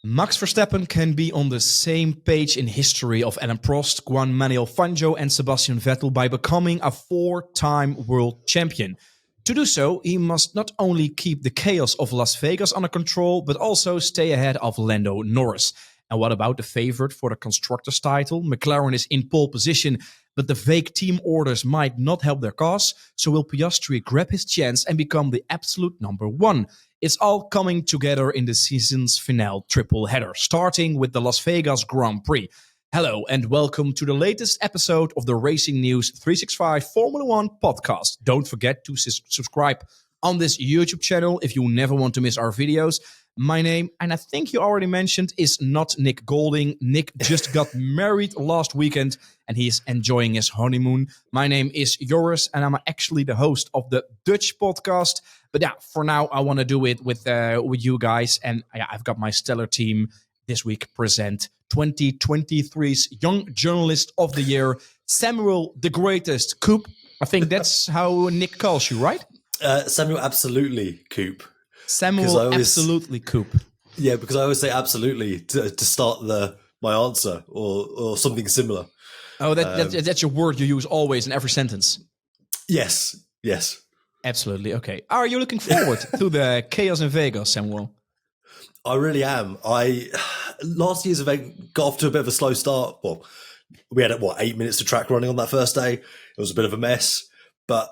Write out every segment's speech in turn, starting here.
Max Verstappen can be on the same page in history of Alain Prost, Juan Manuel Fangio and Sebastian Vettel by becoming a 4-time world champion. To do so, he must not only keep the chaos of Las Vegas under control, but also stay ahead of Lando Norris. And what about the favorite for the Constructors' title? McLaren is in pole position, but the vague team orders might not help their cause. So will Piastri grab his chance and become the absolute number one? It's all coming together in the season's finale triple header, starting with the Las Vegas Grand Prix. Hello and welcome to the latest episode of the Racing News 365 Formula One podcast. Don't forget to subscribe on this YouTube channel if you never want to miss our videos. My name, and I think you already mentioned, is not Nick Golding. Nick just got married last weekend and he's enjoying his honeymoon. My name is Joris and I'm actually the host of the Dutch podcast. But yeah, for now, I want to do it with you guys. And yeah, I've got my stellar team this week present 2023's Young Journalist of the Year, Samuel the Greatest Coop. I think that's how Nick calls you, right? Samuel Absolutely Coop. Samuel Absolutely Coop. Yeah, because I always say absolutely to start my answer or something similar. Oh, that's your word you use always in every sentence. Yes. Absolutely. Okay. Are you looking forward to the chaos in Vegas, Samuel? I really am. Last year's event got off to a bit of a slow start. Well, we had 8 minutes of track running on that first day. It was a bit of a mess, but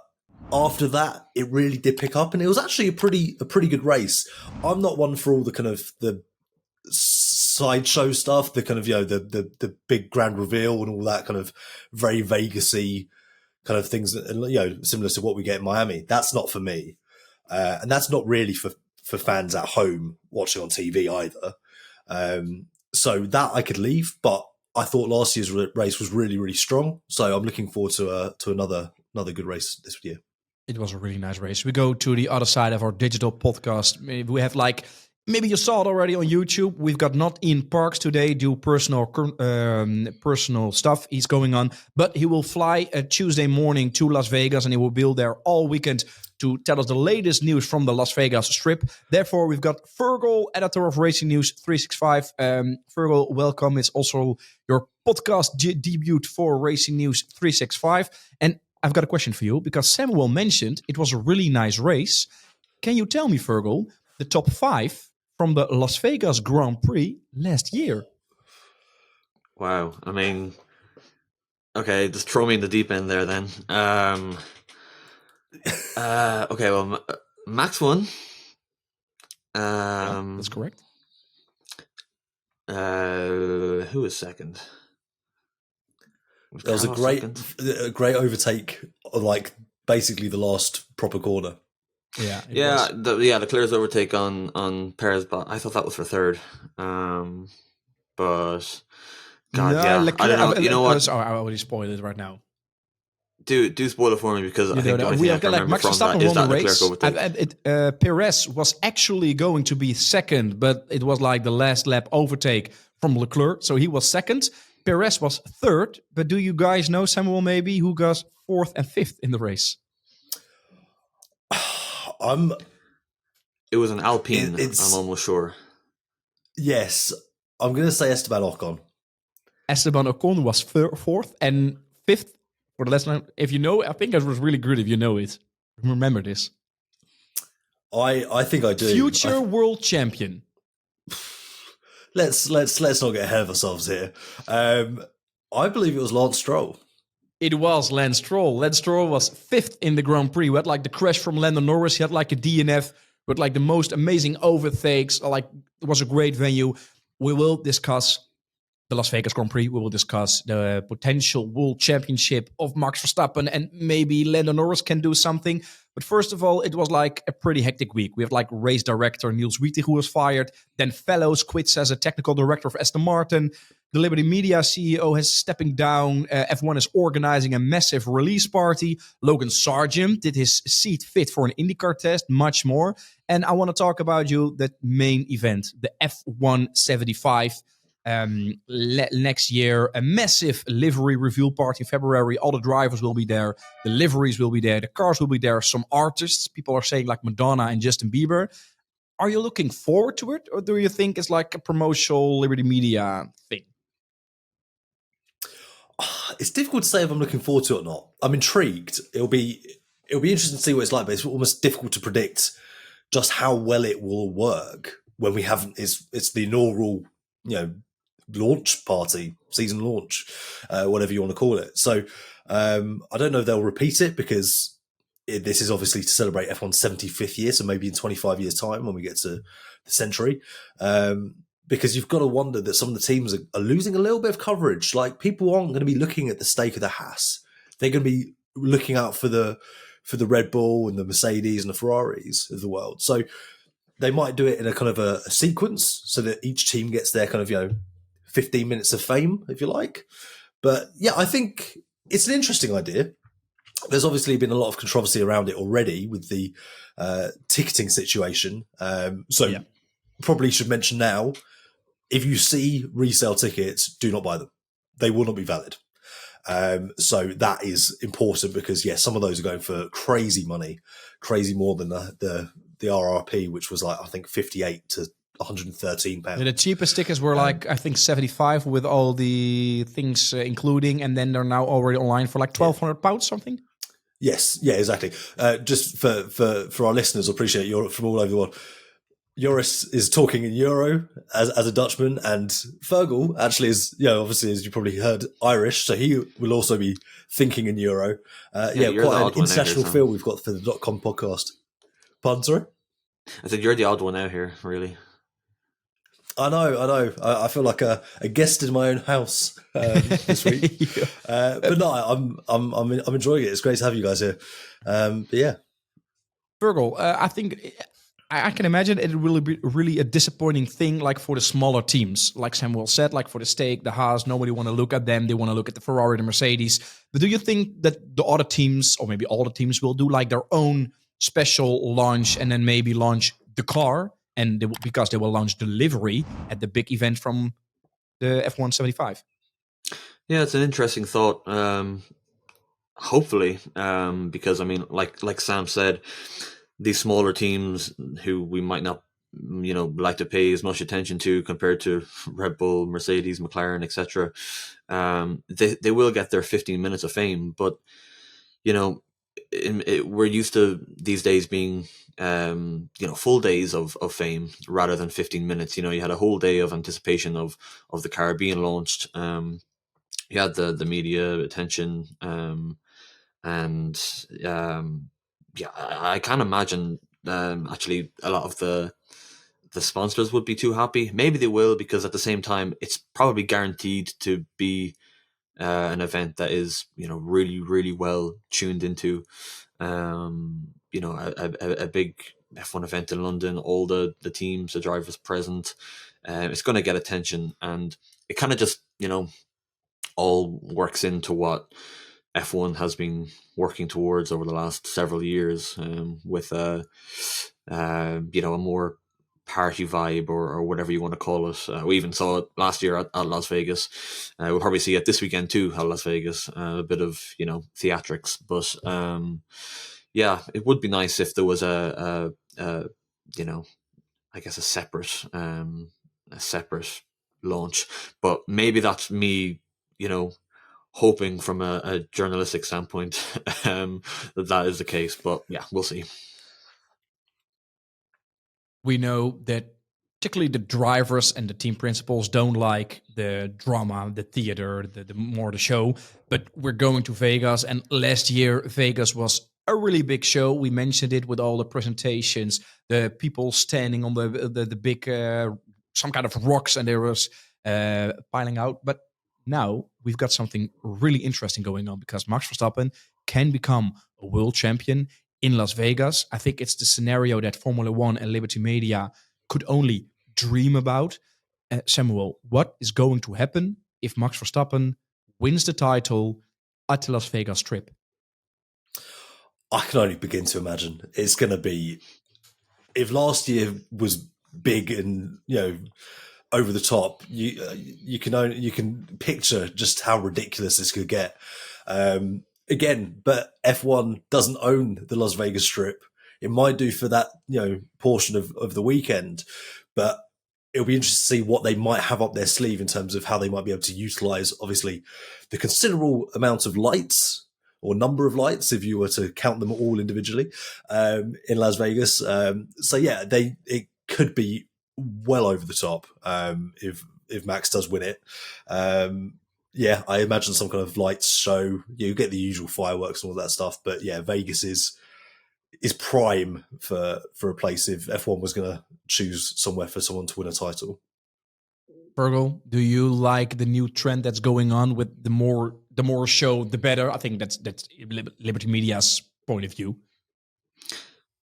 after that, it really did pick up, and it was actually a pretty good race. I'm not one for all the kind of the sideshow stuff, the kind of the big grand reveal and all that kind of very Vegas-y kind of things, and similar to what we get in Miami. That's not for me, and that's not really for fans at home watching on TV either. So that I could leave, but I thought last year's race was really, really strong. So I'm looking forward to another good race this year. It was a really nice race. We go to the other side of our digital podcast. We have maybe you saw it already on YouTube. We've got not Ian Parks today, do personal stuff he's going on. But he will fly Tuesday morning to Las Vegas and he will be there all weekend to tell us the latest news from the Las Vegas Strip. Therefore, we've got Fergal, editor of Racing News 365. Fergal, welcome. It's also your podcast debut for Racing News 365. And I've got a question for you because Samuel mentioned it was a really nice race. Can you tell me, Fergal, the top 5 from the Las Vegas Grand Prix last year? Wow. I mean, okay, just throw me in the deep end there then. Okay, well, Max won. That's correct. Who was second? That was a great overtake on basically the last proper corner. Yeah. The clearest overtake on Perez, but I thought that was for third. But God, I don't know. You know what? I already spoiled it right now. Do spoil it for me because I think the only thing I can remember Max from Verstappen that is won that the race. overtake. Perez was actually going to be second, but it was the last lap overtake from Leclerc, so he was second. Perez was third, but do you guys know, Samuel, maybe who got 4th and 5th in the race? It was an Alpine, I'm almost sure. Yes, I'm going to say Esteban Ocon. Esteban Ocon was 4th and 5th for the last time. If you know, I think it was really good if you know it. Remember this. I think I do. Future world champion. Let's not get ahead of ourselves here. I believe it was Lance Stroll. It was Lance Stroll. Lance Stroll was 5th in the Grand Prix. We had the crash from Lando Norris. He had a DNF with the most amazing overtakes. It was a great venue. We will discuss the Las Vegas Grand Prix. We will discuss the potential world championship of Max Verstappen and maybe Lando Norris can do something. But first of all, it was a pretty hectic week. We have race director Niels Wietig who was fired. Then Fellows quits as a technical director of Aston Martin. The Liberty Media CEO is stepping down. F1 is organizing a massive release party. Logan Sargent did his seat fit for an IndyCar test, much more. And I want to talk about the main event, the F1 75. Next year, a massive livery reveal party in February. All the drivers will be there. The liveries will be there. The cars will be there. Some artists, people are saying Madonna and Justin Bieber. Are you looking forward to it, or do you think it's like a promotional Liberty Media thing? It's difficult to say if I'm looking forward to it or not. I'm intrigued. It'll be interesting to see what it's like, but it's almost difficult to predict just how well it will work when we haven't. It's the inaugural, launch party, season launch, whatever you want to call it. So I don't know if they'll repeat it because this is obviously to celebrate F1's 75th year. So maybe in 25 years' time when we get to the century. Because you've got to wonder that some of the teams are losing a little bit of coverage. Like, people aren't going to be looking at the stake of the Haas. They're going to be looking out for the Red Bull and the Mercedes and the Ferraris of the world. So they might do it in a kind of a sequence so that each team gets their kind of, 15 minutes of fame, if you like. But yeah, I think it's an interesting idea. There's obviously been a lot of controversy around it already with the ticketing situation. Probably should mention now, if you see resale tickets, do not buy them. They will not be valid. So that is important because, some of those are going for crazy money, crazy more than the RRP, which was like, I think, 58 to 113 pounds. The cheapest tickets were I think 75 with all the things including, and then they're now already online for like 1,200 pounds something. Yes, yeah, exactly. Just for our listeners, I appreciate you're from all over the world. Joris is talking in euro as a Dutchman, and Fergal actually is, obviously, as you probably heard, Irish, so he will also be thinking in euro. Quite an international feel we've got for the .com podcast. Pardon, sorry? I said you're the odd one out here, really. I know. I feel like a guest in my own house this week. But no, I'm enjoying it. It's great to have you guys here. But yeah, Fergal, I think I can imagine it will be really a disappointing thing, like for the smaller teams, like Samuel said, like for the stake, the Haas. Nobody want to look at them. They want to look at the Ferrari, the Mercedes. But do you think that the other teams, or maybe all the teams, will do like their own special launch and then maybe launch the car? And because they will launch the livery at the big event from the F1 75. Yeah, it's an interesting thought. Hopefully, because I mean, like Sam said, these smaller teams who we might not, like to pay as much attention to compared to Red Bull, Mercedes, McLaren, etc. They will get their 15 minutes of fame, but we're used to these days being full days of fame rather than 15 minutes. You had a whole day of anticipation of the car being launched. You had the media attention, I can't imagine actually a lot of the sponsors would be too happy. Maybe they will, because at the same time it's probably guaranteed to be an event that is really, really well tuned into. A big F1 event in London, all the teams, the drivers present. It's going to get attention, and it kind of just all works into what F1 has been working towards over the last several years, with a more party vibe or whatever you want to call it. We even saw it last year at Las Vegas. We'll probably see it this weekend too at Las Vegas. A bit of theatrics, but it would be nice if there was a separate launch. But maybe that's me, hoping from a journalistic standpoint that is the case. But yeah, we'll see. We know that particularly the drivers and the team principals don't like the drama, the theater, the more the show. But we're going to Vegas, and last year Vegas was a really big show. We mentioned it with all the presentations, the people standing on the big some kind of rocks, and there was piling out. But now we've got something really interesting going on, because Max Verstappen can become a world champion in Las Vegas. I think it's the scenario that Formula One and Liberty Media could only dream about. Samuel, what is going to happen if Max Verstappen wins the title at the Las Vegas Strip? I can only begin to imagine. It's going to be, if last year was big and over the top, you can picture just how ridiculous this could get. Again, but F1 doesn't own the Las Vegas Strip. it might do for that portion of the weekend, but it'll be interesting to see what they might have up their sleeve in terms of how they might be able to utilize, obviously, the considerable amount of lights or number of lights, if you were to count them all individually, in Las Vegas. So yeah, it could be well over the top if Max does win it. Yeah, I imagine some kind of lights show. You get the usual fireworks and all that stuff, but yeah, Vegas is prime for a place if F1 was going to choose somewhere for someone to win a title. Fergal, do you like the new trend that's going on with the more show, the better? I think that's Liberty Media's point of view.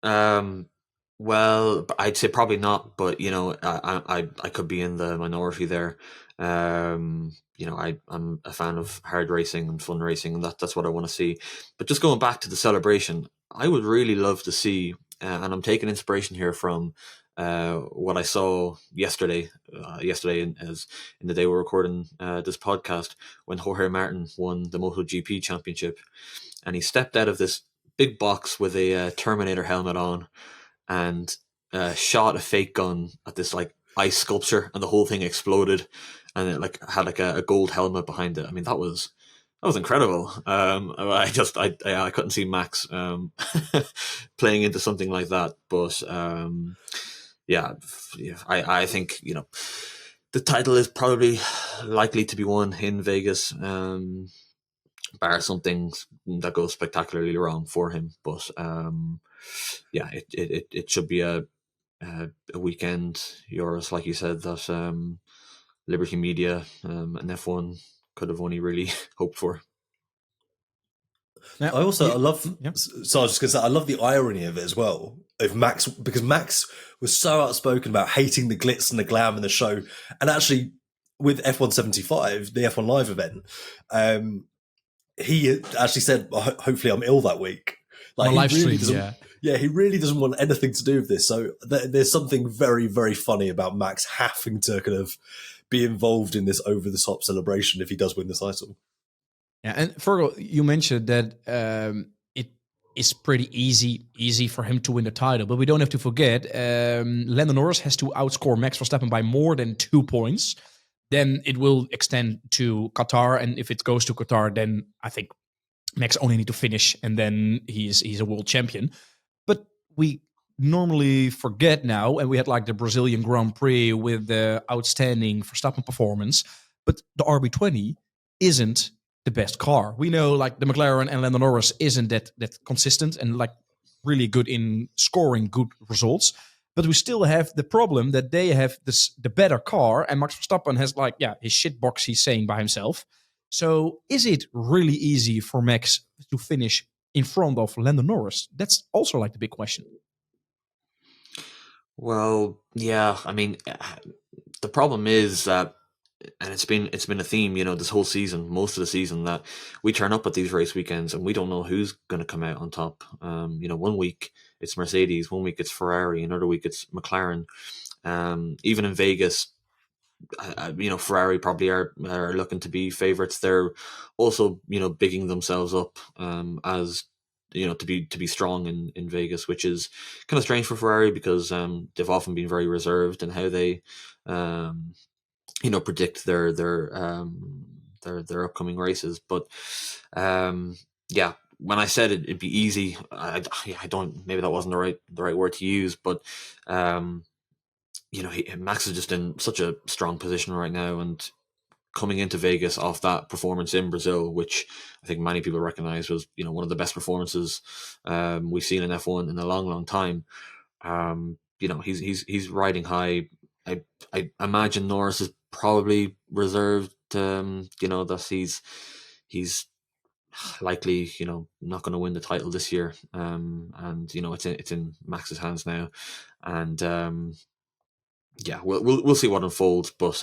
Well, I'd say probably not, but I could be in the minority there. I'm a fan of hard racing and fun racing, and that's what I want to see. But just going back to the celebration, I would really love to see, and I'm taking inspiration here from what I saw yesterday. In the day we're recording this podcast, when Jorge Martin won the MotoGP championship, and he stepped out of this big box with a Terminator helmet on, and shot a fake gun at this like ice sculpture, and the whole thing exploded, and it had a gold helmet behind it. I mean, that was incredible. I couldn't see Max playing into something like that, but I think the title is probably likely to be won in Vegas, bar something that goes spectacularly wrong for him. But it should be a weekend, Joris, like you said, that Liberty Media and F1 could have only really hoped for. I love. So I was just going to say, I love the irony of it as well. If Max, because Max was so outspoken about hating the glitz and the glam in the show, and actually with F1 75, the F1 Live event, he actually said, "Hopefully, I'm ill that week." Like live stream, yeah, he really doesn't want anything to do with this. So there's something very, very funny about Max having to kind of be involved in this over the top celebration if he does win the title. Yeah, and Fergal, you mentioned that it is pretty easy for him to win the title, but we don't have to forget Lando Norris has to outscore Max Verstappen by more than 2 points. Then it will extend to Qatar, and if it goes to Qatar, then I think Max only need to finish, and then he's a world champion. But we normally forget now, and we had like the Brazilian Grand Prix with the outstanding Verstappen performance, but the RB20 isn't the best car. We know like the McLaren and Lando Norris isn't that consistent and like really good in scoring good results. But we still have the problem that they have the better car, and Max Verstappen has his shit box, he's saying by himself. So is it really easy for Max to finish in front of Lando Norris? That's also like the big question. Well, yeah, I mean, the problem is that, and it's been a theme, this whole season, most of the season, that we turn up at these race weekends and we don't know who's going to come out on top. 1 week it's Mercedes, 1 week it's Ferrari, another week it's McLaren. Even in Vegas, Ferrari probably are looking to be favorites. They're also, bigging themselves up as to be strong in Vegas, which is kind of strange for Ferrari because they've often been very reserved in how they predict their upcoming races. But when I said it'd be easy, I don't, maybe that wasn't the right word to use, but Max is just in such a strong position right now, and coming into Vegas off that performance in Brazil, which I think many people recognize was one of the best performances we've seen in F1 in a long, long time. He's riding high. I imagine Norris is probably reserved. That he's likely not going to win the title this year. And it's in Max's hands now, and we'll see what unfolds. But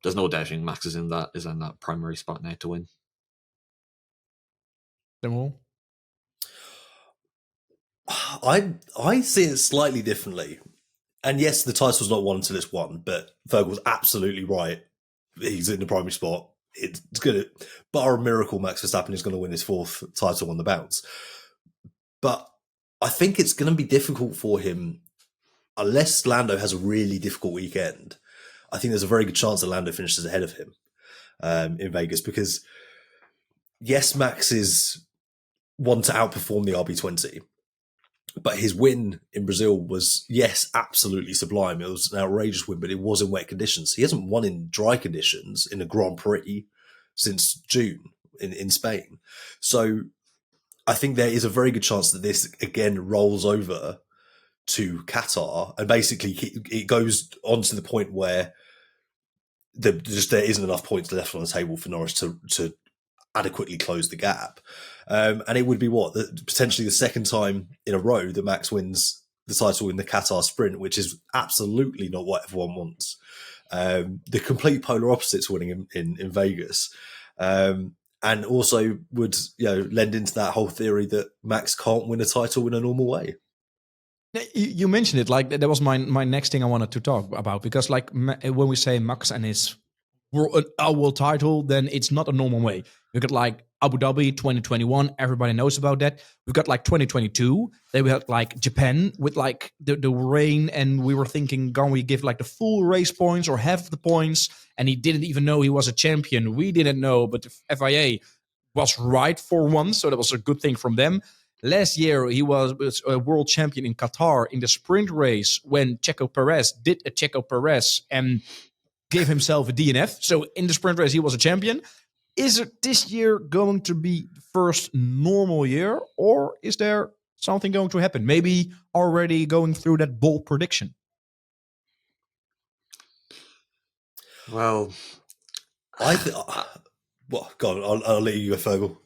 there's no doubting Max is in that primary spot now to win. I see it slightly differently. And yes, the title's not won until it's won, but Fergal's absolutely right. He's in the primary spot. It's going to, bar a miracle, Max Verstappen is going to win his 4th title on the bounce. But I think it's going to be difficult for him unless Lando has a really difficult weekend. I think there's a very good chance that Lando finishes ahead of him in Vegas because, yes, Max is one to outperform the RB20, but his win in Brazil was, yes, absolutely sublime. It was an outrageous win, but it was in wet conditions. He hasn't won in dry conditions in a Grand Prix since June in Spain. So I think there is a very good chance that this again rolls over to Qatar, and basically it goes on to the point where there isn't enough points left on the table for Norris to adequately close the gap. And it would be potentially the second time in a row that Max wins the title in the Qatar sprint, which is absolutely not what everyone wants. The complete polar opposites winning in Vegas. And also would lend into that whole theory that Max can't win a title in a normal way. You mentioned it, like that was my next thing I wanted to talk about, because like when we say Max and his world title, then it's not a normal way. You got like Abu Dhabi 2021, everybody knows about that. We've got like 2022, then we had like Japan with like the rain, and we were thinking, can we give like the full race points or half the points? And he didn't even know he was a champion. We didn't know, but the FIA was right for once, so that was a good thing from them. Last year, he was a world champion in Qatar in the sprint race when Checo Perez did a Checo Perez and gave himself a DNF. So in the sprint race, he was a champion. Is it this year going to be the first normal year, or is there something going to happen? Maybe already going through that bold prediction. Well, go on, I'll let you go, Fergal.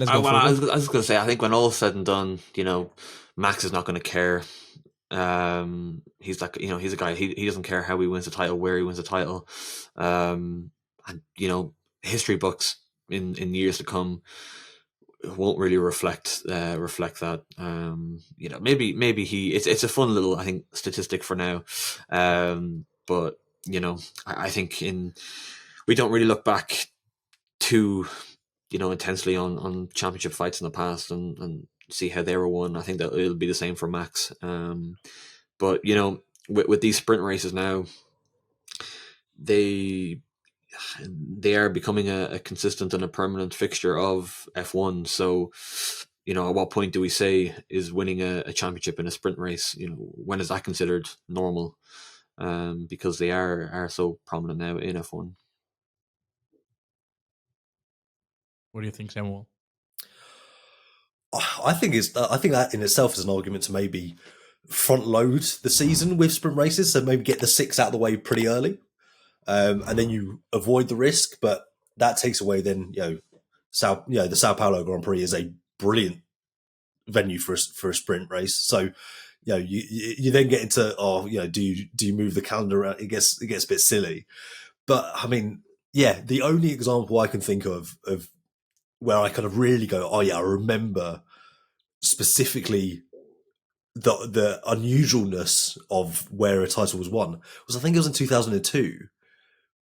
I was just going to say, I think when all is said and done, Max is not going to care. He's like, he's a guy, he doesn't care how he wins the title, where he wins the title. And, history books in years to come won't really reflect that. Maybe it's a fun little, I think, statistic for now. But, I think we don't really look back too intensely on championship fights in the past and see how they were won. I think that it'll be the same for Max. But with these sprint races now, they are becoming a consistent and a permanent fixture of F1. So, at what point do we say is winning a championship in a sprint race? When is that considered normal? Because they are so prominent now in F1. What do you think, Samuel? I think that in itself is an argument to maybe front load the season with sprint races, so maybe get the 6 out of the way pretty early, and then you avoid the risk. But that takes away then the Sao Paulo Grand Prix is a brilliant venue for a sprint race. So you then get into do you move the calendar around? It gets a bit silly. But I mean, the only example I can think of where I kind of really go, I remember specifically the unusualness of where a title was won was, I think it was in 2002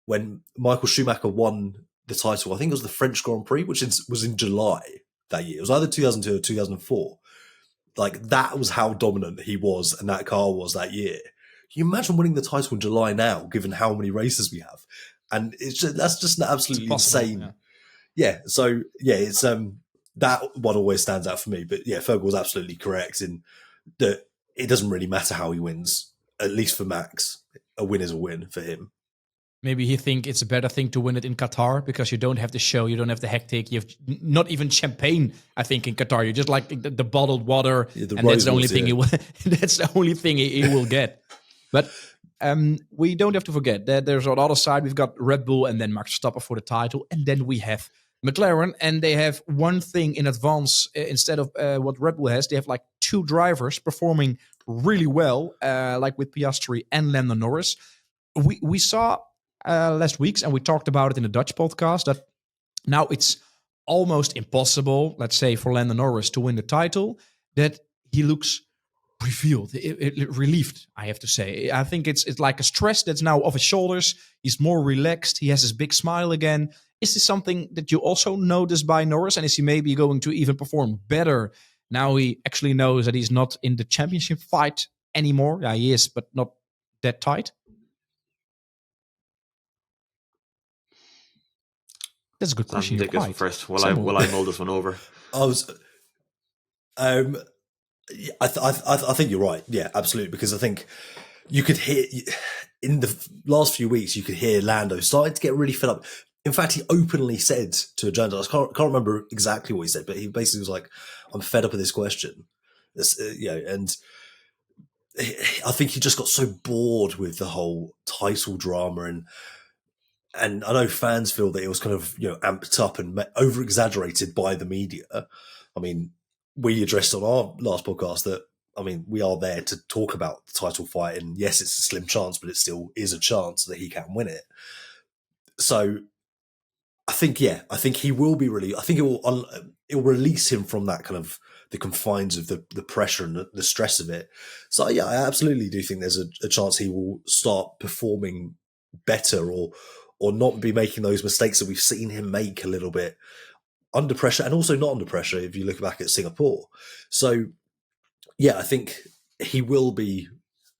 when Michael Schumacher won the title. I think it was the French Grand Prix, which was in July that year. It was either 2002 or 2004. Like, that was how dominant he was and that car was that year. Can you imagine winning the title in July now, given how many races we have? And that's just absolutely insane. It's that one always stands out for me. But Fergal was absolutely correct in that it doesn't really matter how he wins. At least for Max, a win is a win for him. Maybe he think it's a better thing to win it in Qatar because you don't have the show, you don't have the hectic, you have not even champagne. I think in Qatar, you just like the bottled water, and that's the only thing that's the only thing he will get. But we don't have to forget that there's on the other side we've got Red Bull and then Max Verstappen for the title, and then we have McLaren, and they have one thing in advance instead of what Red Bull has. They have like 2 drivers performing really well, like with Piastri and Lando Norris. We saw last week, and we talked about it in the Dutch podcast, that now it's almost impossible, let's say, for Lando Norris to win the title, that he looks relieved, I have to say. I think it's like a stress that's now off his shoulders. He's more relaxed. He has his big smile again. Is this something that you also notice by Norris? And is he maybe going to even perform better Now he actually knows that he's not in the championship fight anymore. Yeah, he is, but not that tight. That's a good question. Take this one first while I mull this one over. I was, I think you're right. Yeah, absolutely. Because I think you could hear in the last few weeks, you could hear Lando starting to get really fed up. In fact, he openly said to a journalist, I can't remember exactly what he said, but he basically was like, "I'm fed up with this question." And I think he just got so bored with the whole title drama, and I know fans feel that it was kind of amped up and over exaggerated by the media. I mean, we addressed on our last podcast that we are there to talk about the title fight, and yes, it's a slim chance, but it still is a chance that he can win it. So I think he will be really. I think it will release him from that kind of the confines of the pressure and the stress of it. So yeah, I absolutely do think there's a chance he will start performing better or not be making those mistakes that we've seen him make a little bit under pressure, and also not under pressure if you look back at Singapore. So yeah, I think he will be,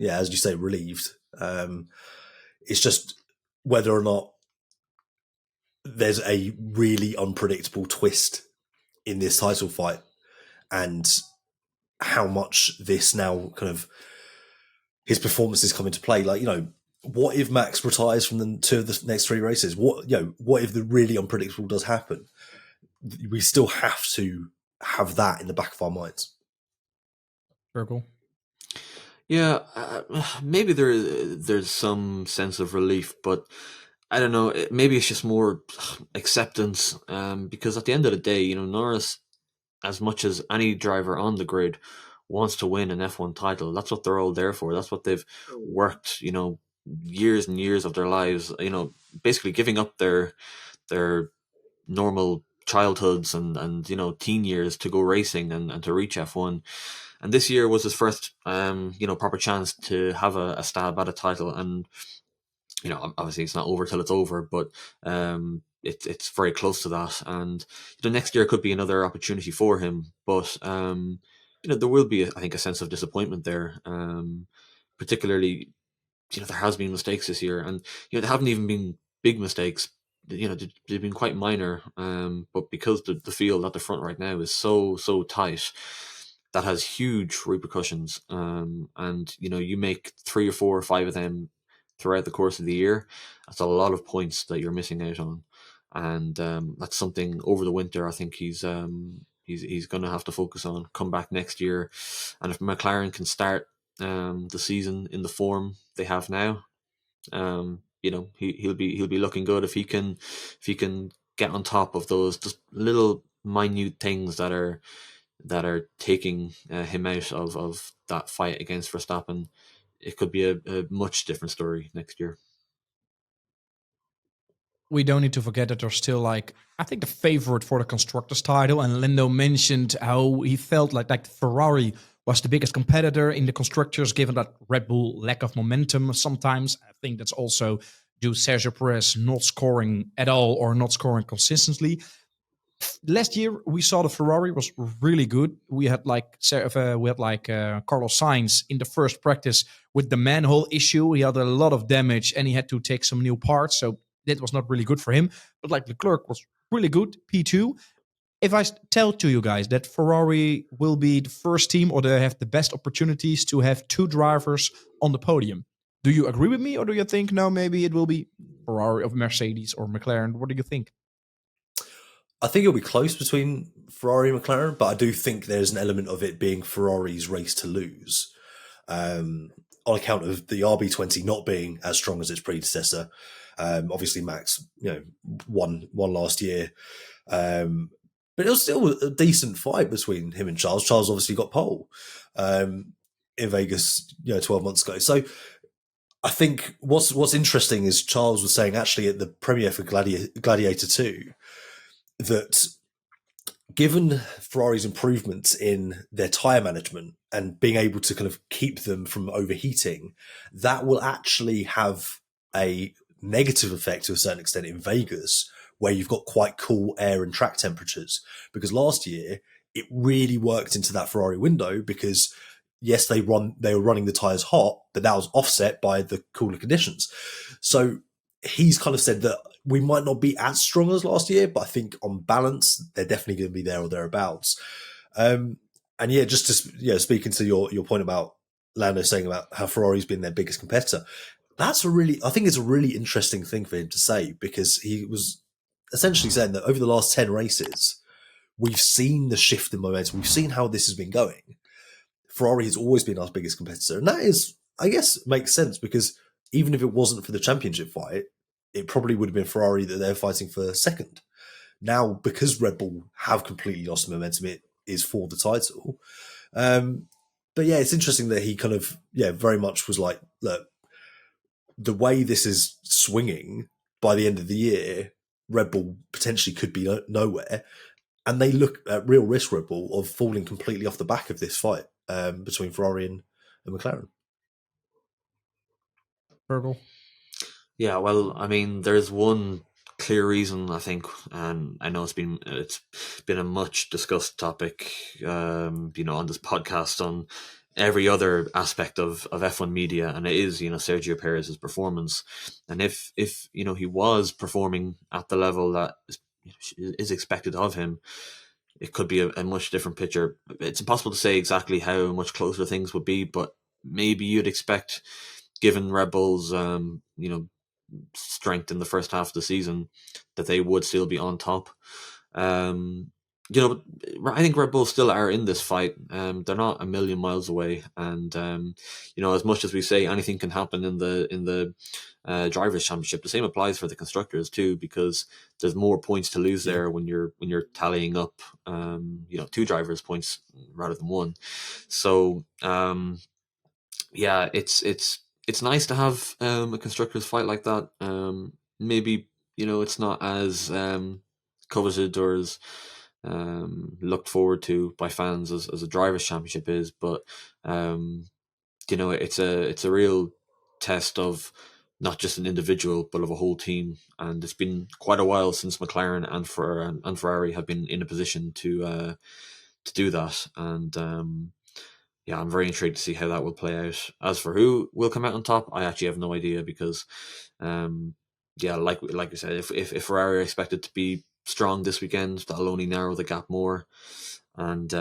as you say, relieved. It's just whether or not there's a really unpredictable twist in this title fight, and how much this now kind of his performances come into play. Like, what if Max retires from the two of the next three races? What if the really unpredictable does happen? We still have to have that in the back of our minds. Fergal? Yeah, maybe there's some sense of relief, but I don't know. Maybe it's just more acceptance, because at the end of the day, Norris, as much as any driver on the grid, wants to win an F1 title. That's what they're all there for. That's what they've worked, years and years of their lives, basically giving up their normal childhoods and teen years to go racing and to reach F1. And this year was his first proper chance to have a stab at a title. And obviously it's not over till it's over, but it's very close to that. And next year could be another opportunity for him, but there will be, I think, a sense of disappointment there, particularly there has been mistakes this year, and there haven't even been big mistakes. They've been quite minor, but because the field at the front right now is so tight, that has huge repercussions. And you make 3 or 4 or 5 of them throughout the course of the year. That's a lot of points that you're missing out on, and that's something over the winter I think he's going to have to focus on. Come back next year, and if McLaren can start the season in the form they have now, he'll be looking good if he can get on top of those just little minute things that are taking him out of that fight against Verstappen. It could be a much different story next year. We don't need to forget that there's still, I think, the favorite for the constructors title. And Lando mentioned how he felt like Ferrari was the biggest competitor in the constructors, given that Red Bull lack of momentum sometimes. I think that's also due to Sergio Perez not scoring at all or not scoring consistently. Last year we saw the Ferrari was really good. We had Carlos Sainz in the first practice with the manhole issue. He had a lot of damage and he had to take some new parts, so that was not really good for him. But Leclerc was really good, P2. If I tell to you guys that Ferrari will be the first team, or they have the best opportunities to have 2 drivers on the podium, do you agree with me, or do you think no, maybe it will be Ferrari or Mercedes or McLaren? What do you think? I think it'll be close between Ferrari and McLaren, but I do think there's an element of it being Ferrari's race to lose, on account of the RB20 not being as strong as its predecessor. Obviously, Max, won last year, but it was still a decent fight between him and Charles. Charles obviously got pole in Vegas, 12 months ago. So I think what's interesting is Charles was saying actually at the premiere for Gladiator 2 that given Ferrari's improvements in their tyre management and being able to kind of keep them from overheating, that will actually have a negative effect to a certain extent in Vegas, where you've got quite cool air and track temperatures. Because last year it really worked into that Ferrari window because yes, they were running the tyres hot, but that was offset by the cooler conditions. So he's kind of said that we might not be as strong as last year, but I think on balance, they're definitely going to be there or thereabouts. And yeah, just to speaking to your point about Lando saying about how Ferrari's been their biggest competitor, I think it's a really interesting thing for him to say, because he was essentially saying that over the last 10 races, we've seen the shift in momentum. We've seen how this has been going. Ferrari has always been our biggest competitor. And that is, I guess, makes sense, because even if it wasn't for the championship fight, it probably would have been Ferrari that they're fighting for second. Now, because Red Bull have completely lost momentum, it is for the title. But yeah, it's interesting that he kind of, very much was like, look, the way this is swinging, by the end of the year, Red Bull potentially could be nowhere. And they look at real risk, Red Bull, of falling completely off the back of this fight between Ferrari and McLaren. Fergal. Yeah, well, I mean, there's one clear reason, I think, and I know it's been a much discussed topic, on this podcast, on every other aspect of F1 media, and it is, Sergio Perez's performance. And if he was performing at the level that is expected of him, it could be a much different picture. It's impossible to say exactly how much closer things would be, but maybe you'd expect, given Red Bull's strength in the first half of the season, that they would still be on top. I think Red Bull still are in this fight. They're not a million miles away, and as much as we say anything can happen in the drivers' championship, the same applies for the constructors too, because there's more points to lose there when you're tallying up, two drivers' points rather than one. So it's nice to have a constructors fight like that. Maybe it's not as coveted or as looked forward to by fans as a drivers' championship is, but it's a real test of not just an individual but of a whole team, and it's been quite a while since McLaren and Ferrari have been in a position to do that, and I'm very intrigued to see how that will play out. As for who will come out on top, I actually have no idea, because like we said, if Ferrari are expected to be strong this weekend, that'll only narrow the gap more, and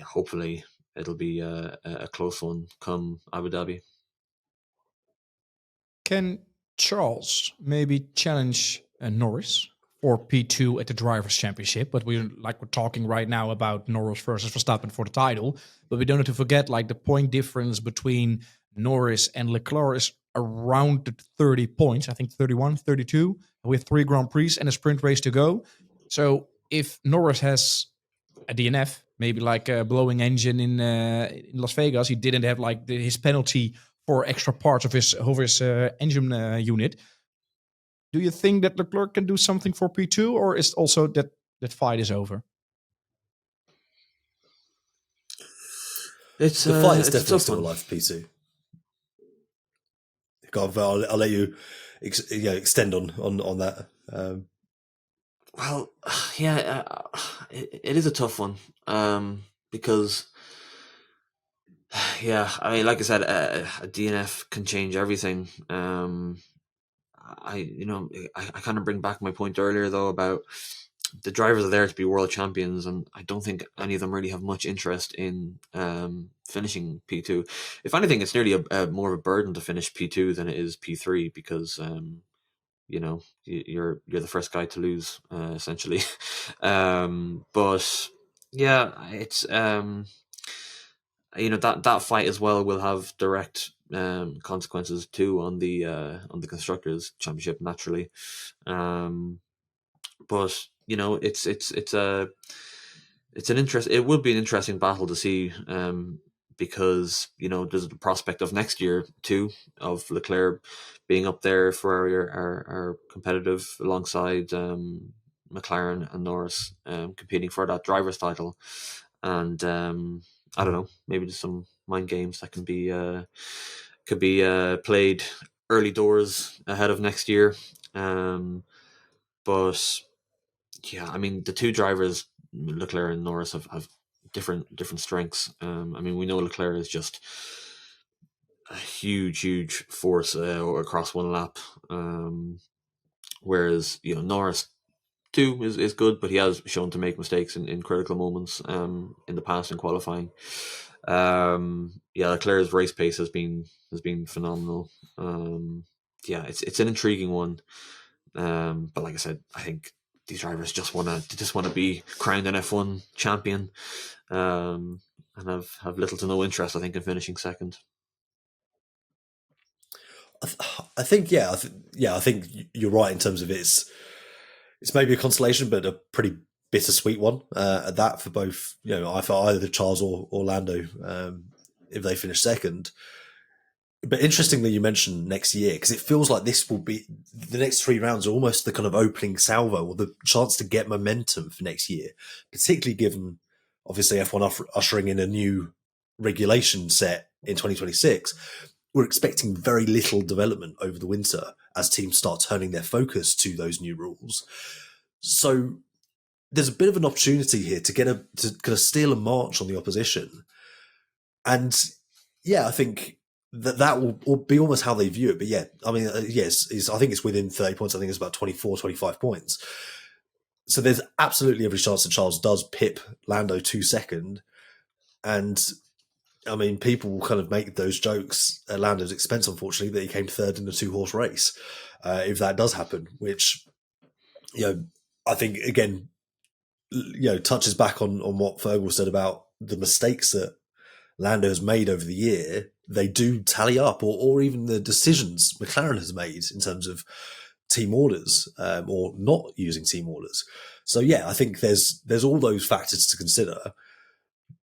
hopefully it'll be a close one come Abu Dhabi. Can Charles maybe challenge Norris for P2 at the Drivers' Championship? But we're talking right now about Norris versus Verstappen for the title. But we don't have to forget, the point difference between Norris and Leclerc is around the 30 points. I think 31, 32. We have 3 Grand Prix and a sprint race to go. So if Norris has a DNF, maybe a blowing engine in Las Vegas, he didn't have his penalty for extra parts of his engine unit. Do you think that Leclerc can do something for P2, or is it also that fight is over? The fight is definitely still alive for P2. I'll let you extend on that. Well, yeah, it is a tough one, because I mean, like I said, a DNF can change everything. I kind of bring back my point earlier though about the drivers are there to be world champions, and I don't think any of them really have much interest in finishing P2. If anything, it's nearly a more of a burden to finish P2 than it is P3, because you're the first guy to lose, essentially. But yeah, it's that fight as well will have direct consequences too on the constructors championship, naturally. But it would be an interesting battle to see, because there's the prospect of next year too, of Leclerc being up there. Ferrari are competitive alongside McLaren and Norris, competing for that driver's title, and I don't know, maybe there's some mind games that could be played early doors ahead of next year. But yeah, I mean, the two drivers Leclerc and Norris have different strengths. I mean, we know Leclerc is just a huge force across one lap, whereas Norris too is good, but he has shown to make mistakes in critical moments in the past in qualifying. Leclerc's race pace has been phenomenal. It's an intriguing one, but like I said, I think these drivers just want to be crowned an F1 champion, and have little to no interest, I think, in finishing second. I think you're right in terms of it's maybe a consolation, but a pretty bittersweet one at that for both. For either Charles or Lando, if they finish second. But interestingly, you mentioned next year, because it feels like this will be the next 3 rounds are almost the kind of opening salvo or the chance to get momentum for next year, particularly given obviously F1 ushering in a new regulation set in 2026. We're expecting very little development over the winter as teams start turning their focus to those new rules. So there's a bit of an opportunity here to kind of steal a march on the opposition. And I think that will be almost how they view it. But I mean, yes, I think it's within 30 points. I think it's about 24, 25 points. So there's absolutely every chance that Charles does pip Lando to second. And I mean, people will kind of make those jokes at Lando's expense, unfortunately, that he came third in a 2-horse race. If that does happen, which, I think, again, touches back on what Fergal said about the mistakes that Lando has made over the year. They do tally up, or even the decisions McLaren has made in terms of team orders or not using team orders. So, I think there's all those factors to consider.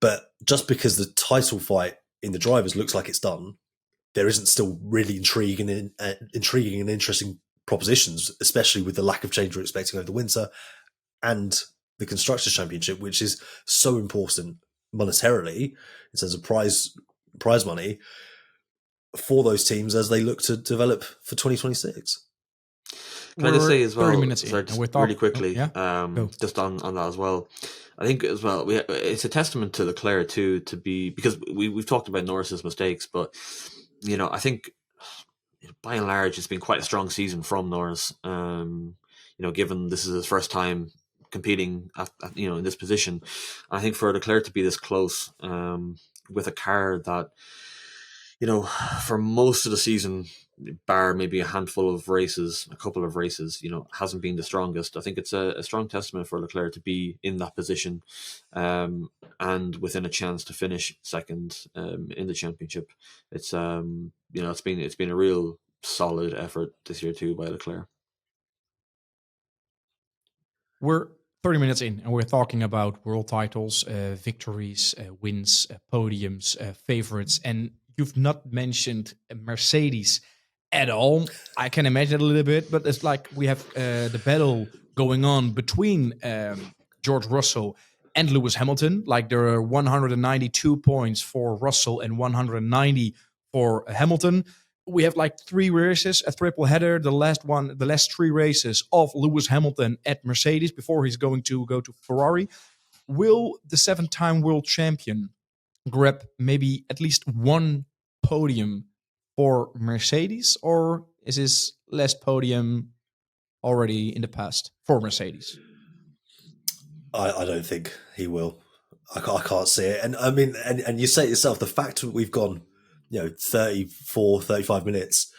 But just because the title fight in the drivers looks like it's done, there isn't still really intriguing and interesting propositions, especially with the lack of change we're expecting over the winter and the Constructors' Championship, which is so important monetarily in terms of prize money for those teams as they look to develop for 2026 Can I just say as well, 30 minutes in, and we're really quickly, just on that as well. I think as well, it's a testament to Leclerc too, to be, because we've talked about Norris's mistakes, but I think by and large it's been quite a strong season from Norris. Given this is his first time competing in this position, I think for Leclerc to be this close with a car that for most of the season, bar maybe a couple of races, hasn't been the strongest. I think it's a strong testament for Leclerc to be in that position, and within a chance to finish second in the championship. It's it's been a real solid effort this year too by Leclerc. We're 30 minutes in, and we're talking about world titles, victories, wins, podiums, favorites, and you've not mentioned Mercedes at all. I can imagine a little bit, but it's like we have the battle going on between George Russell and Lewis Hamilton. Like there are 192 points for Russell and 190 for Hamilton. We have like 3 races, a triple header, the last 3 races of Lewis Hamilton at Mercedes before he's going to go to Ferrari. Will the 7-time world champion grab maybe at least one podium for Mercedes, or is his last podium already in the past for Mercedes? I don't think he will. I can't see it. And I mean, and you say it yourself, the fact that we've gone 34, 35 minutes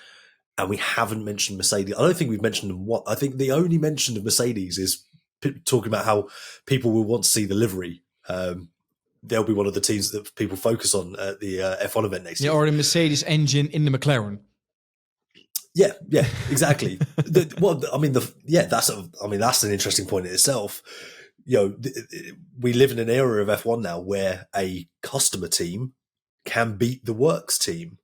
and we haven't mentioned Mercedes. I don't think we've mentioned them. I think the only mention of Mercedes is talking about how people will want to see the livery. They'll be one of the teams that people focus on at the F1 event next year. Or the Mercedes engine in the McLaren. Yeah, exactly. That's an interesting point in itself. We live in an era of F1 now where a customer team can beat the works team.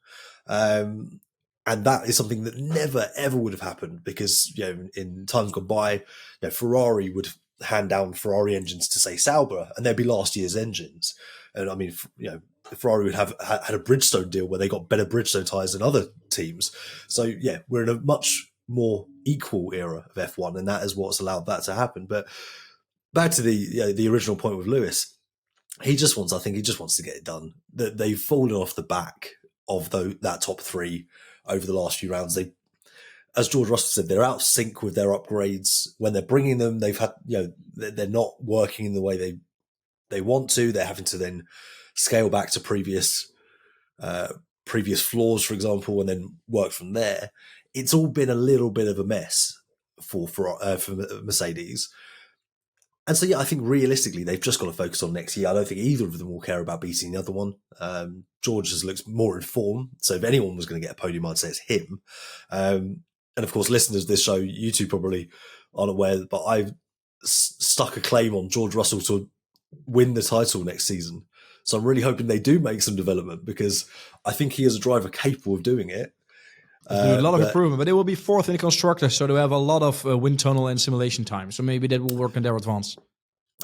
And that is something that never, ever would have happened because, in times gone by, Ferrari would hand down Ferrari engines to, say, Sauber, and they'd be last year's engines. And I mean, Ferrari would have had a Bridgestone deal where they got better Bridgestone tyres than other teams. So, we're in a much more equal era of F1, and that is what's allowed that to happen. But back to the original point with Lewis. He just wants to get it done. That they've fallen off the back of that top three over the last few rounds. They, as George Russell said, they're out of sync with their upgrades. When they're bringing them, they've had, they're not working in the way they want to. They're having to then scale back to previous flaws, for example, and then work from there. It's all been a little bit of a mess for Mercedes. And so, I think realistically, they've just got to focus on next year. I don't think either of them will care about beating the other one. George just looks more in form. So if anyone was going to get a podium, I'd say it's him. And of course, listeners of this show, you two probably aren't aware, but I've stuck a claim on George Russell to win the title next season. So I'm really hoping they do make some development, because I think he is a driver capable of doing it. A lot of improvement, but it will be fourth in the constructor, so they have a lot of wind tunnel and simulation time. So maybe that will work in their advance.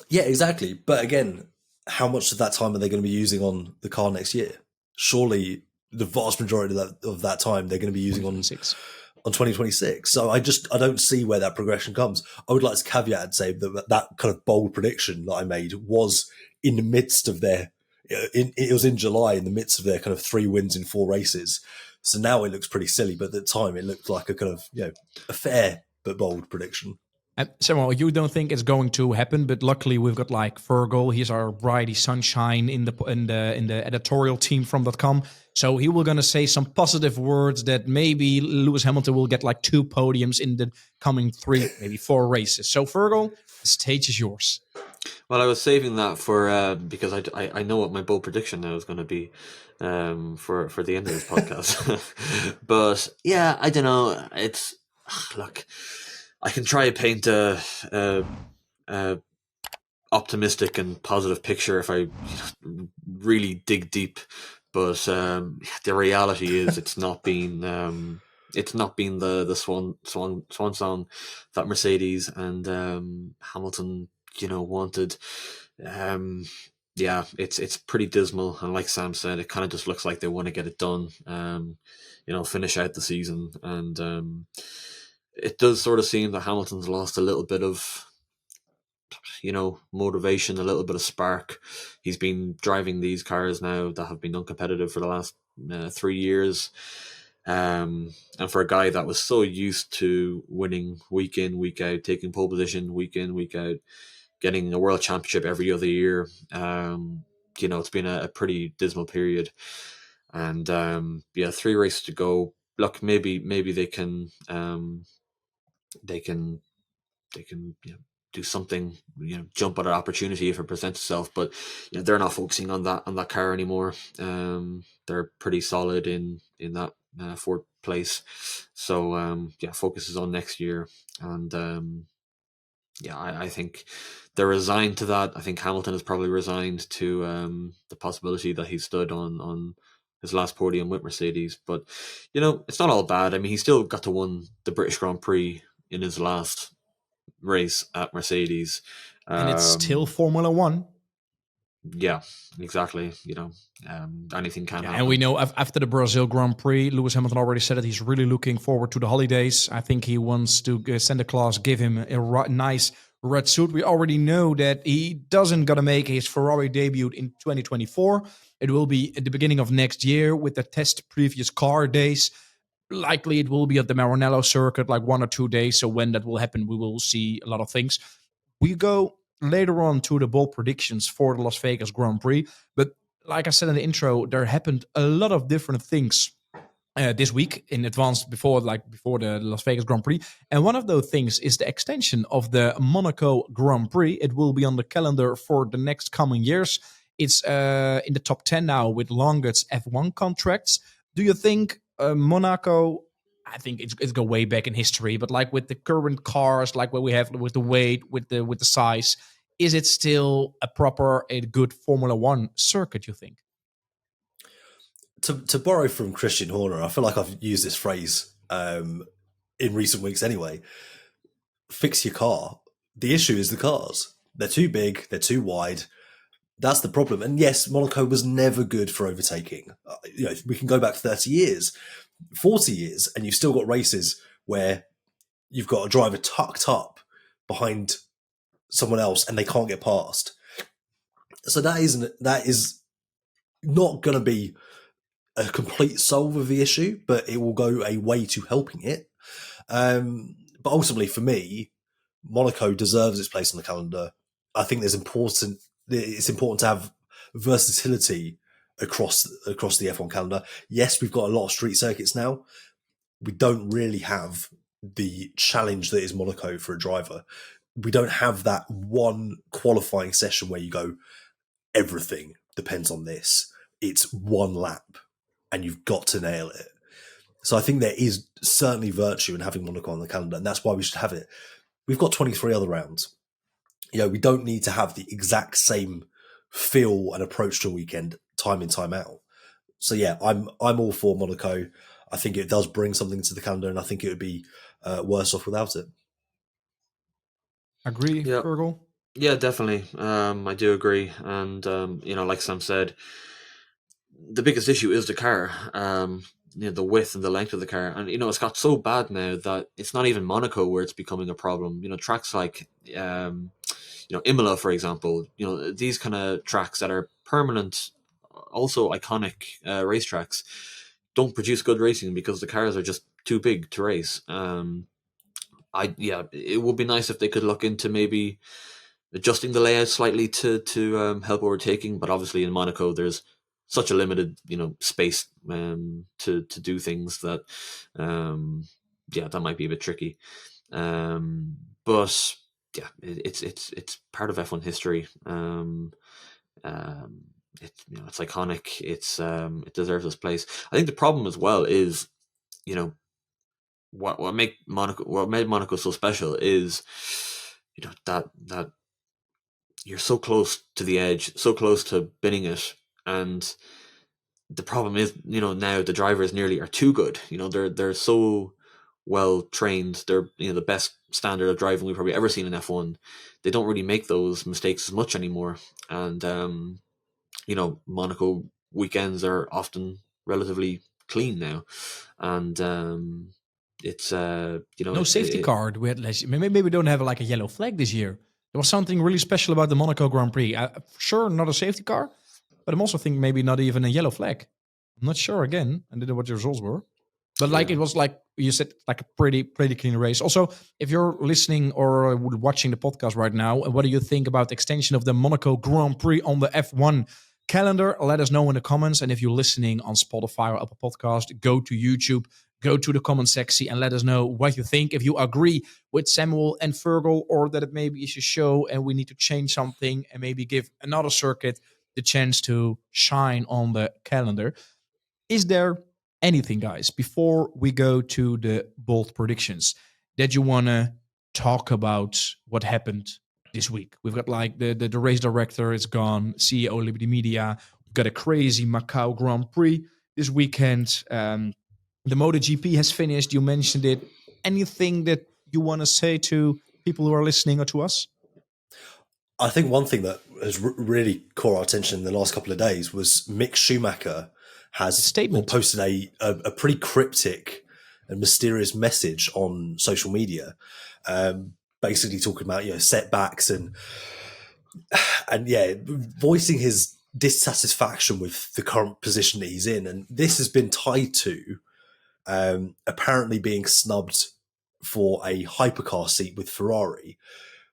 Yeah, exactly. But again, how much of that time are they going to be using on the car next year? Surely the vast majority of that time they're going to be using on 2026. So I don't see where that progression comes. I would like to caveat and say that kind of bold prediction that I made was in the midst of their. It was in July, in the midst of their kind of 3 wins in 4 races. So now it looks pretty silly, but at the time it looked like a kind of, a fair but bold prediction. Samuel, you don't think it's going to happen, but luckily we've got like Fergal. He's our brighty sunshine in the editorial team from .com. So he will gonna say some positive words that maybe Lewis Hamilton will get like 2 podiums in the coming 3, maybe 4 races. So Fergal, the stage is yours. Well, I was saving that for because I know what my bold prediction now is going to be for the end of this podcast. But yeah, I don't know. It's look, I can try to paint a optimistic and positive picture if I really dig deep. But the reality is, it's not been the swan song that Mercedes and Hamilton wanted. It's pretty dismal, and like Sam said, it kind of just looks like they want to get it done, finish out the season, and it does sort of seem that Hamilton's lost a little bit of motivation, a little bit of spark. He's been driving these cars now that have been uncompetitive for the last 3 years, and for a guy that was so used to winning week in, week out, taking pole position week in, week out, getting a world championship every other year, it's been a pretty dismal period. And 3 races to go. Look, maybe they can do something, jump at an opportunity if it presents itself. But they're not focusing on that car anymore. They're pretty solid in that 4th place. So focus is on next year, and I think they're resigned to that. I think Hamilton is probably resigned to the possibility that he stood on his last podium with Mercedes. But it's not all bad. I mean, he still got to win the British Grand Prix in his last race at Mercedes, and it's still Formula One. Yeah, exactly. Anything can happen. And we know after the Brazil Grand Prix, Lewis Hamilton already said that he's really looking forward to the holidays. I think he wants to Santa Claus give him a nice red suit. We already know that he doesn't gonna make his Ferrari debut in 2024. It will be at the beginning of next year with the test previous car days. Likely it will be at the Maranello circuit, like 1 or 2 days. So when that will happen, we will see a lot of things. We go later on to the bold predictions for the Las Vegas Grand Prix. But like I said in the intro, there happened a lot of different things this week in advance before the Las Vegas Grand Prix. And one of those things is the extension of the Monaco Grand Prix. It will be on the calendar for the next coming years. It's in the top 10 now with longest F1 contracts. Do you think Monaco, I think it's go way back in history, but like with the current cars, like what we have with the weight, with the size, is it still a good Formula One circuit, you think? To borrow from Christian Horner, I feel like I've used this phrase in recent weeks anyway. Fix your car. The issue is the cars. They're too big, they're too wide. That's the problem. And yes, Monaco was never good for overtaking. We can go back 30 years, 40 years, and you've still got races where you've got a driver tucked up behind someone else and they can't get past. So that is not going to be a complete solve of the issue, but it will go a way to helping it. But ultimately, for me, Monaco deserves its place on the calendar. I think it's important to have versatility across the F1 calendar. Yes, we've got a lot of street circuits now. We don't really have the challenge that is Monaco for a driver. We don't have that one qualifying session where you go, everything depends on this. It's one lap and you've got to nail it. So I think there is certainly virtue in having Monaco on the calendar, and that's why we should have it. We've got 23 other rounds. We don't need to have the exact same feel and approach to a weekend time in, time out. So yeah, I'm all for Monaco. I think it does bring something to the calendar, and I think it would be worse off without it. Agree, Yeah. Fergal? Yeah, definitely. I do agree. And, like Sam said, the biggest issue is the car, the width and the length of the car. And, it's got so bad now that it's not even Monaco where it's becoming a problem. Tracks like, Imola, for example, these kind of tracks that are permanent, also iconic racetracks, don't produce good racing because the cars are just too big to race. It would be nice if they could look into maybe adjusting the layout slightly to help overtaking, but obviously in Monaco there's such a limited space to do things that that might be a bit tricky. But yeah, it's part of F1 history. It's iconic. It deserves its place. I think the problem as well is, what made Monaco so special is, that you're so close to the edge, so close to binning it, and the problem is, now the drivers nearly are too good. They're so well trained. They're the best standard of driving we've probably ever seen in F1. They don't really make those mistakes as much anymore, and Monaco weekends are often relatively clean now, and it's No safety car. We had maybe we don't have like a yellow flag this year. There was something really special about the Monaco Grand Prix. For sure, not a safety car, but I'm also thinking maybe not even a yellow flag. I'm not sure again. I didn't know what the results were. But it was like you said, like a pretty clean race. Also, if you're listening or watching the podcast right now, what do you think about the extension of the Monaco Grand Prix on the F1 calendar? Let us know in the comments. And if you're listening on Spotify or Apple Podcast, go to YouTube, go to the comment section and let us know what you think. If you agree with Samuel and Fergal, or that it maybe is a show and we need to change something and maybe give another circuit the chance to shine on the calendar. Is there anything, guys, before we go to the bold predictions, that you want to talk about what happened this week? We've got like the race director is gone, CEO Liberty Media. We've got a crazy Macau Grand Prix this weekend. The MotoGP has finished. You mentioned it. Anything that you want to say to people who are listening or to us? I think one thing that has really caught our attention in the last couple of days was Mick Schumacher has posted a pretty cryptic and mysterious message on social media, basically talking about setbacks and voicing his dissatisfaction with the current position that he's in, and this has been tied to apparently being snubbed for a hypercar seat with Ferrari.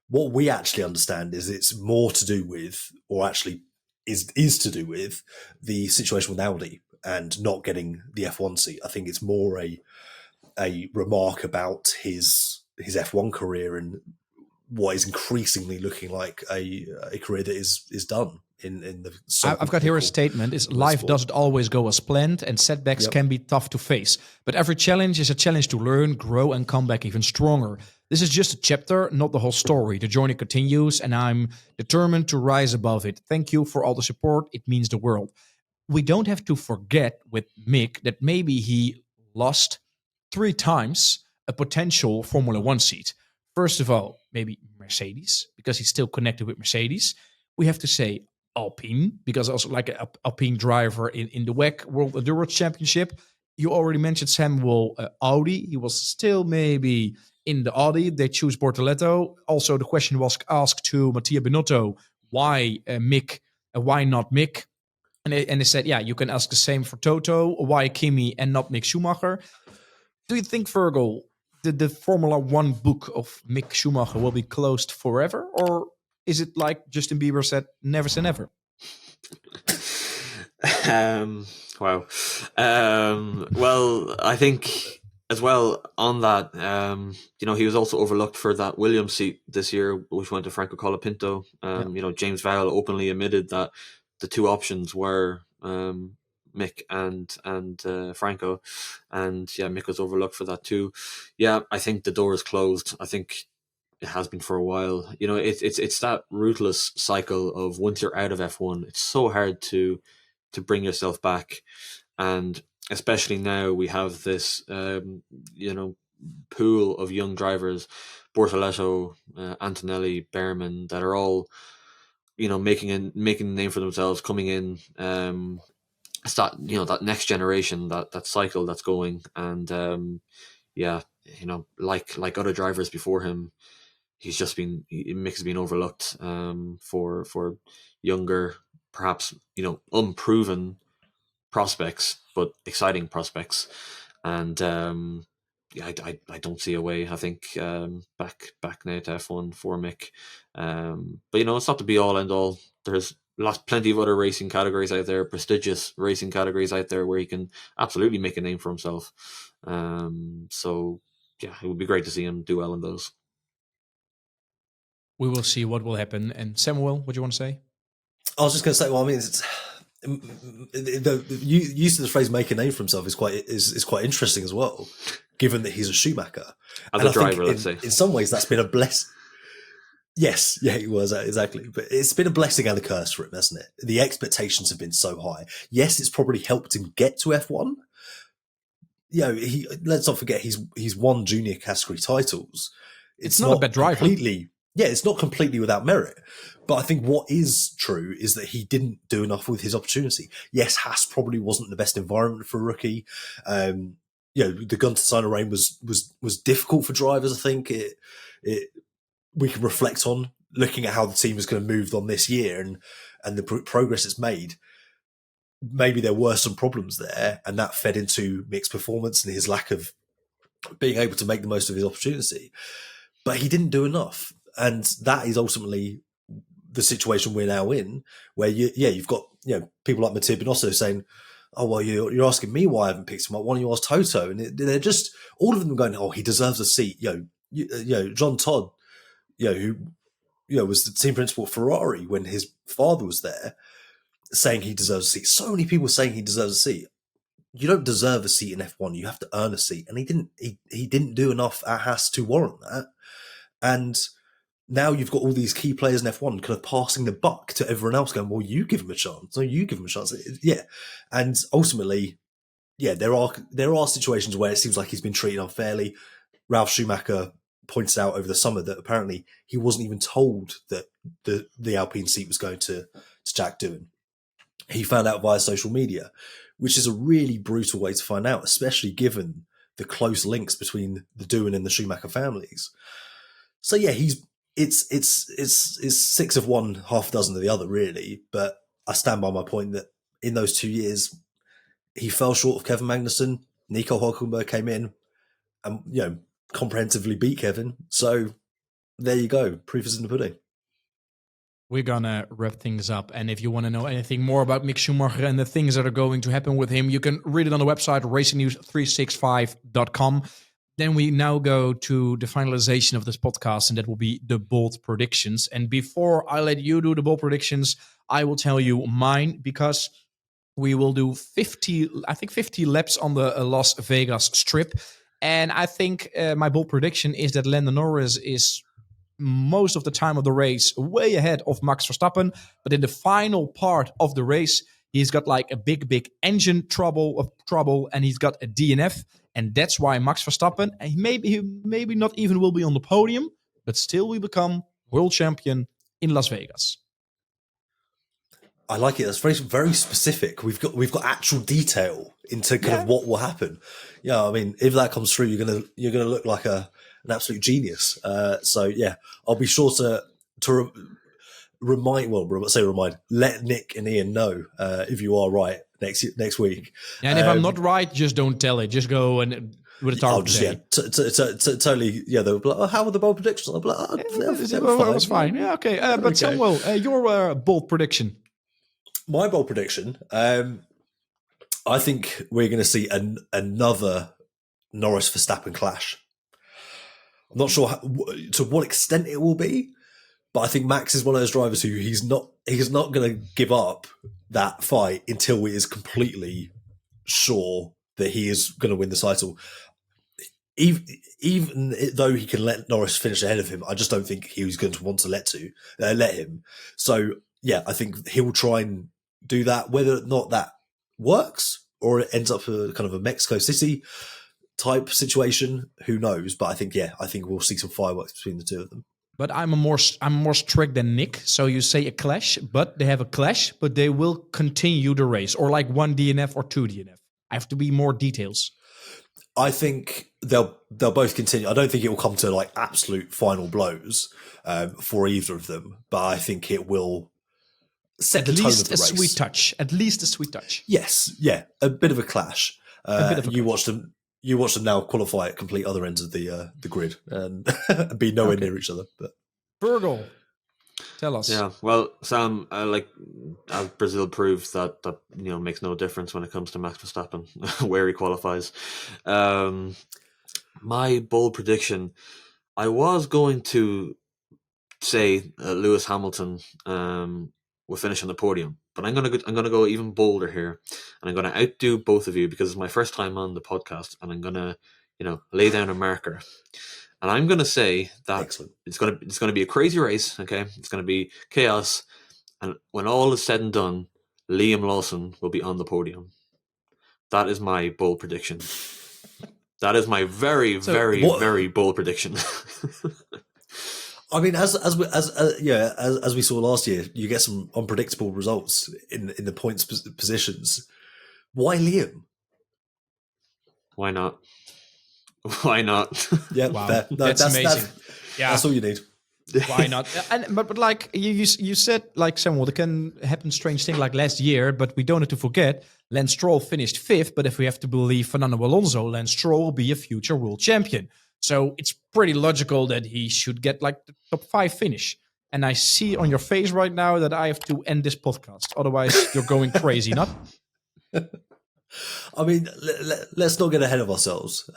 What we actually understand is it's more to do with, or actually is to do with, the situation with Audi and not getting the F1 seat. I think it's more a remark about his F1 career and what is increasingly looking like a career that is done in the. I've got here a statement: "Is life doesn't always go as planned, and setbacks can be tough to face. But every challenge is a challenge to learn, grow, and come back even stronger. This is just a chapter, not the whole story. The journey continues, and I'm determined to rise above it. Thank you for all the support. It means the world." We don't have to forget with Mick that maybe he lost 3 times a potential Formula One seat. First of all, maybe Mercedes, because he's still connected with Mercedes. We have to say Alpine, because also like an Alpine driver in the WEC World Endurance Championship. You already mentioned Samuel Audi. He was still maybe in the Audi. They choose Bortoleto. Also, the question was asked to Mattia Binotto, why Mick, why not Mick? And they said, yeah, you can ask the same for Toto. Why Kimi and not Mick Schumacher? Do you think, Fergal, the Formula One book of Mick Schumacher will be closed forever? Or is it like Justin Bieber said, never say never? Wow. Well, I think as well on that, he was also overlooked for that Williams seat this year, which went to Franco Colapinto. James Vowell openly admitted that the two options were Mick and Franco, and Mick was overlooked for that too. Yeah, I think the door is closed. I think it has been for a while. It's that ruthless cycle of once you're out of F1, it's so hard to bring yourself back, and especially now we have this pool of young drivers, Bortoleto, Antonelli, Behrman, that are all making a name for themselves, coming in. It's that next generation, that cycle that's going, and like other drivers before him, Mick has been overlooked for younger, perhaps unproven prospects, but exciting prospects, and I don't see a way. I think back now to F1 for Mick, but it's not the be all end all. There's plenty of other racing categories out there, prestigious racing categories out there where he can absolutely make a name for himself. So it would be great to see him do well in those. We will see what will happen. And Samuel, what do you want to say? I was just going to say, well, I mean, the use of the phrase "make a name for himself" is quite interesting as well, given that he's a Schumacher. As a driver, let's say. In some ways, that's been a blessing. Yes, yeah, it was exactly. But it's been a blessing and a curse for him, hasn't it? The expectations have been so high. Yes, it's probably helped him get to F1. Let's not forget he's won junior category titles. It's not a bad driver. It's not completely without merit. But I think what is true is that he didn't do enough with his opportunity. Yes, Haas probably wasn't the best environment for a rookie. The Gunter Steiner reign was difficult for drivers. I think we can reflect on looking at how the team is going to move on this year and the progress it's made. Maybe there were some problems there, and that fed into Mick's performance and his lack of being able to make the most of his opportunity. But he didn't do enough. And that is ultimately the situation we're now in, where you've got people like Mattia Binotto saying, "Oh well, you're asking me why I haven't picked him up. Why don't you ask Toto?" And they're just all of them going, "Oh, he deserves a seat." John Todd, who was the team principal at Ferrari when his father was there, saying he deserves a seat. So many people saying he deserves a seat. You don't deserve a seat in F1. You have to earn a seat, and he didn't. He didn't do enough at Haas to warrant that, and now you've got all these key players in F1 kind of passing the buck to everyone else going, well, you give him a chance. No, you give him a chance. Yeah. And ultimately, there are situations where it seems like he's been treated unfairly. Ralf Schumacher pointed out over the summer that apparently he wasn't even told that the Alpine seat was going to Jack Doohan. He found out via social media, which is a really brutal way to find out, especially given the close links between the Doohan and the Schumacher families. So it's 6 of one, half a dozen of the other, really. But I stand by my point that in those 2 years, he fell short of Kevin Magnussen. Nico Hülkenberg came in and comprehensively beat Kevin. So there you go. Proof is in the pudding. We're gonna wrap things up, and if you want to know anything more about Mick Schumacher and the things that are going to happen with him, you can read it on the website racingnews365.com. Then we now go to the finalization of this podcast, and that will be the bold predictions. And before I let you do the bold predictions, I will tell you mine, because we will do 50 laps on the Las Vegas Strip. And I think my bold prediction is that Lando Norris is most of the time of the race way ahead of Max Verstappen. But in the final part of the race, he's got like a big engine trouble, and he's got a DNF. And that's why Max Verstappen, he maybe not even will be on the podium, but still will become world champion in Las Vegas. I like it. That's very, very specific. We've got actual detail into kind of what will happen. Yeah, I mean, if that comes through, you're gonna look like a an absolute genius. So yeah, I'll be sure to let Nick and Ian know if you are right next week. And if I'm not right, just don't tell it. Just go and with a target. Totally. Yeah, they'll be like, "Oh, how were the bold predictions?" I'll be like, "It was fine." Yeah, okay. But okay. Samuel, your bold prediction. My bold prediction. I think we're going to see another Norris Verstappen clash. I'm not sure to what extent it will be, but I think Max is one of those drivers who he's not going to give up that fight until he is completely sure that he is going to win the title. Even though he can let Norris finish ahead of him, I just don't think he was going to want to let him. So yeah, I think he will try and do that. Whether or not that works or it ends up a kind of a Mexico City type situation, who knows? But I think we'll see some fireworks between the two of them. But I'm more strict than Nick. So you say a clash, but they have a clash, but they will continue the race, or like 1 DNF or 2 DNF. I have to be more details. I think they'll both continue. I don't think it will come to like absolute final blows for either of them, but I think it will set the tone of the race. At least a sweet touch. Yes, yeah, a bit of a clash. You watched them now qualify at complete other ends of the grid and be nowhere near each other. But Fergal, tell us. Yeah, well, Sam, as Brazil proved that makes no difference when it comes to Max Verstappen where he qualifies. My bold prediction, I was going to say Lewis Hamilton will finish on the podium, but I'm gonna go even bolder here, and I'm gonna outdo both of you because it's my first time on the podcast, and I'm gonna lay down a marker, and I'm gonna say that Excellent. it's gonna be a crazy race. Okay, it's gonna be chaos, and when all is said and done, Liam Lawson will be on the podium. That is my bold prediction. That is my very bold prediction. I mean, as we saw last year, you get some unpredictable results in the points positions. Why Liam? Why not? Why not? Yeah, wow. No, that's amazing. That's all you need. Why not? But like you said, like Samuel, there can happen strange thing like last year, but we don't have to forget Lance Stroll finished 5th. But if we have to believe Fernando Alonso, Lance Stroll will be a future world champion. So it's pretty logical that he should get like the top 5 finish. And I see on your face right now that I have to end this podcast. Otherwise, you're going crazy, not? I mean, let's not get ahead of ourselves.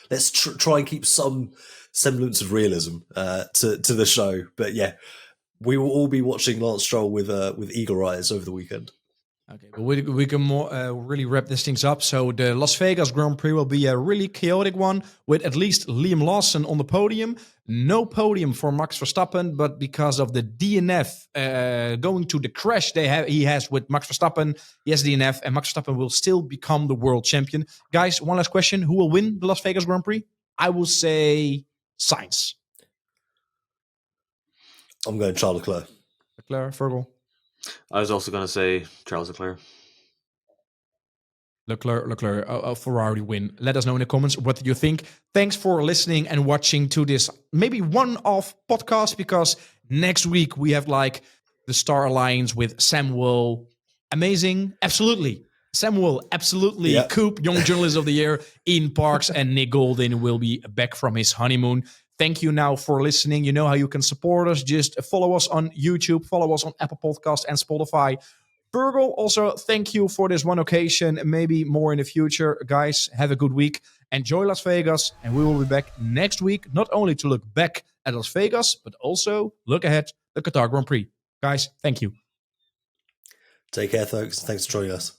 Let's try and keep some semblance of realism to the show. But yeah, we will all be watching Lance Stroll with eager eyes over the weekend. Okay, but we can really wrap these things up. So the Las Vegas Grand Prix will be a really chaotic one with at least Liam Lawson on the podium. No podium for Max Verstappen, but because of the DNF going to the crash he has with Max Verstappen, he has DNF, and Max Verstappen will still become the world champion. Guys, one last question. Who will win the Las Vegas Grand Prix? I will say Sainz. I'm going Charles Leclerc. Leclerc, Fergal. I was also going to say Charles Leclerc. Leclerc, Ferrari win. Let us know in the comments what you think. Thanks for listening and watching to this maybe one-off podcast, because next week we have like the Star Alliance with Samuel. Amazing. Absolutely. Samuel, absolutely. Yeah. Coop, Young Journalist of the Year. Ian Parks and Nick Golden will be back from his honeymoon. Thank you now for listening. You know how you can support us. Just follow us on YouTube, follow us on Apple Podcasts and Spotify. Fergal, also thank you for this one occasion. Maybe more in the future. Guys, have a good week. Enjoy Las Vegas. And we will be back next week, not only to look back at Las Vegas, but also look ahead the Qatar Grand Prix. Guys, thank you. Take care, folks. Thanks for joining us.